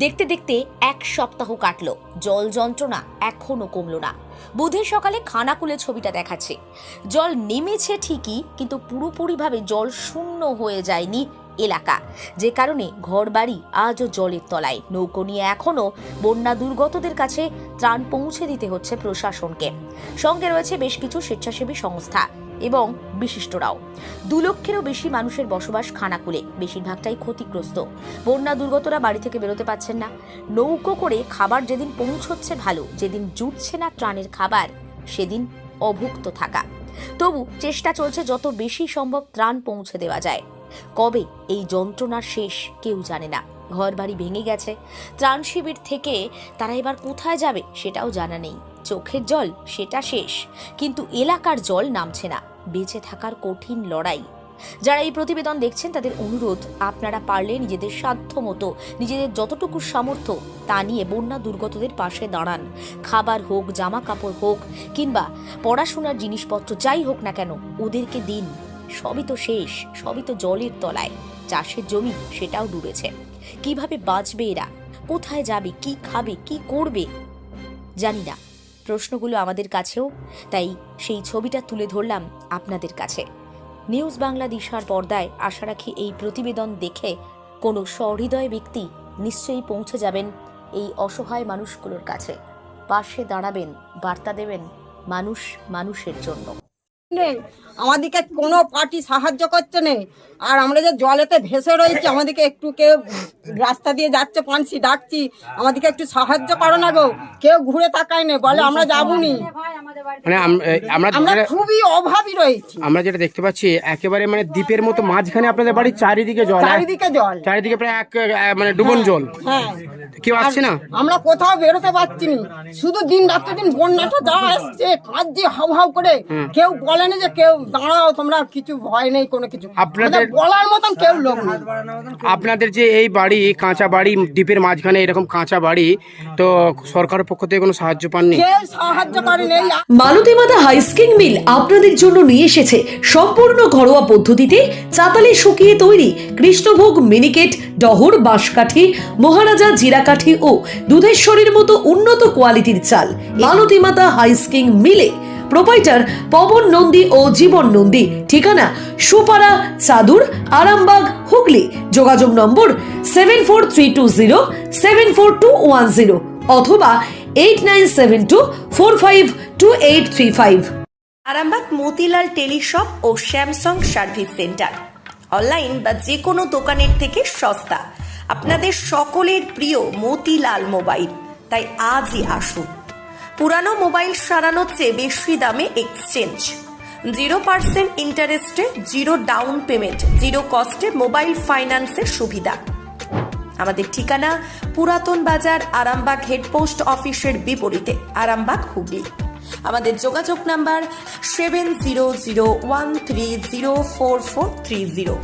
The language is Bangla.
দেখতে দেখতে এক সপ্তাহ কাটলো, জল যন্ত্রণা এখনো কমলো না। বুধের সকালে খানাকুলে ছবিটা দেখাচ্ছে। জল নেমেছে ঠিকই, কিন্তু পুরোপুরিভাবে জল শূন্য হয়ে যায়নি এলাকা, যে কারণে ঘরবাড়ি আজও জলের তলায়। নৌকো নিয়ে এখনো বন্যা দুর্গতদের কাছে ত্রাণ পৌঁছে দিতে হচ্ছে প্রশাসনকে। সঙ্গে রয়েছে বেশ কিছু স্বেচ্ছাসেবী সংস্থা এবং বিশিষ্টরাও। 2 লক্ষেরও বেশি মানুষের বসবাস খানাকুলে, বেশিরভাগটাই ক্ষতিগ্রস্ত। বন্যা দুর্গতরা বাড়ি থেকে বেরোতে পারছেন না। নৌকো করে খাবার যেদিন পৌঁছচ্ছে ভালো, যেদিন জুটছে না ত্রাণের খাবার, সেদিন অভুক্ত থাকা। তবু চেষ্টা চলছে যত বেশি সম্ভব ত্রাণ পৌঁছে দেওয়া যায়। কবে এই যন্ত্রণার শেষ কেউ জানে না। ঘরবাড়ি ভেঙে গেছে। ত্রাণ শিবির থেকে তারা এবার কোথায় যাবে সেটাও জানা নেই। চোখের জল সেটা শেষ, কিন্তু এলাকার জল নামছে না। বেঁচে থাকার কঠিন লড়াই। যারা এই প্রতিবেদন দেখছেন তাদের অনুরোধ, আপনারা পারলে নিজেদের সাধ্য মতো, নিজেদের যতটুকু সামর্থ্য তা নিয়ে বন্যা দুর্গতদের পাশে দাঁড়ান। খাবার হোক, জামা কাপড় হোক, কিংবা পড়াশোনার জিনিসপত্র যাই হোক না কেন, ওদেরকে দিন। সবই তো শেষ, সবই তো জলের তলায়। চাষের জমি সেটাও ডুবেছে। কিভাবে বাঁচবে এরা? কোথায় যাবে? কি খাবে? কি করবে? জানি না। প্রশ্নগুলো আমাদের কাছেও, তাই সেই ছবিটা তুলে ধরলাম আপনাদের কাছে। নিউজ বাংলা দিশার পর্দায় আশা রাখি এই প্রতিবেদন দেখে কোনো সহৃদয় ব্যক্তি নিশ্চয়ই পৌঁছে যাবেন এই অসহায় মানুষগুলোর কাছে। পাশে দাঁড়াবেন, বার্তা দেবেন মানুষ মানুষের জন্য। নেই, আমাদেরকে কোনো পার্টি সাহায্য করছে নেই। আর আমরা যে জলেতে ভেসে রয়েছি, আমাদেরকে একটু কেউ রাস্তা দিয়ে যাচ্ছে, পানসি ডাকছি, আমাদেরকে একটু সাহায্য করো না গো। কেউ ঘুরে তাকায় না, বলে আমরা যাবনি। মানে আমরা খুবই অভাবী রয়েছি। আমরা যেটা দেখতে পাচ্ছি একেবারে মানে দ্বীপের মতো মাঝখানে আপনাদের বাড়ির চারিদিকে জল, চারিদিকে জল, চারিদিকে প্রায় মানে ডুবন জল। হ্যাঁ, কেউ আসছে না, আমরা কোথাও বেরোতে পারছি না। শুধু দিন রাত্রি দিন বন্যাটা যা আসছে, কাজ হাউ হাউ করে, কেউ বলে না যে কেউ দাঁড়াও, তোমরা কিছু ভয় নেই, কোনো কিছু আপনাদের বলার মতন কেউ লোক নেই। আপনাদের যে এই বাড়ি, কাঁচা বাড়ি, দ্বীপের মাঝখানে এরকম কাঁচা বাড়ি, তো সরকারের পক্ষ থেকে কোনো সাহায্য পাননি? কেউ সাহায্য করে নেই। মালতী মাতা হাইস্কিং মিল আপনাদের জন্য নিয়ে এসেছে সম্পূর্ণ ঘরোয়া পদ্ধতিতে চাতালে শুকিয়ে তৈরি কৃষ্ণভোগ মিনিকেট, ডহর, বাঁশকাঠি, মহারাজা জিরাকাঠি ও দুধেশ্বরীর মতো উন্নত কোয়ালিটির চাল। মালতী মাতা হাইস্কিং মিলে প্রোপাইটার পবন নন্দী ও জীবন নন্দী। ঠিকানা সুপারা, চাদুর, আরামবাগ, হুগলি। যোগাযোগ নম্বর 7432074210 অথবা 8972452835। আরামবাগ মতিলাল টেলিশপ ও স্যামসাং সার্ভিস সেন্টার, অনলাইন বা যে কোনো দোকানের থেকে সস্তা। আপনাদের সকলের প্রিয় মতিলাল মোবাইল, তাই আজই আসুন। পুরানো মোবাইল সারানোর চেয়ে বেশি দামে এক্সচেঞ্জ, 0% ইন্টারেস্টে, 0 ডাউন পেমেন্ট, 0 কস্টে মোবাইল ফাইন্যান্সের সুবিধা। আমাদের ঠিকানা পুরাতন বাজার, আরামবাগ হেডপোস্ট অফিসের বিপরীতে, আরামবাগ, হুগলি। আমাদের যোগাযোগ নাম্বার 7001304430।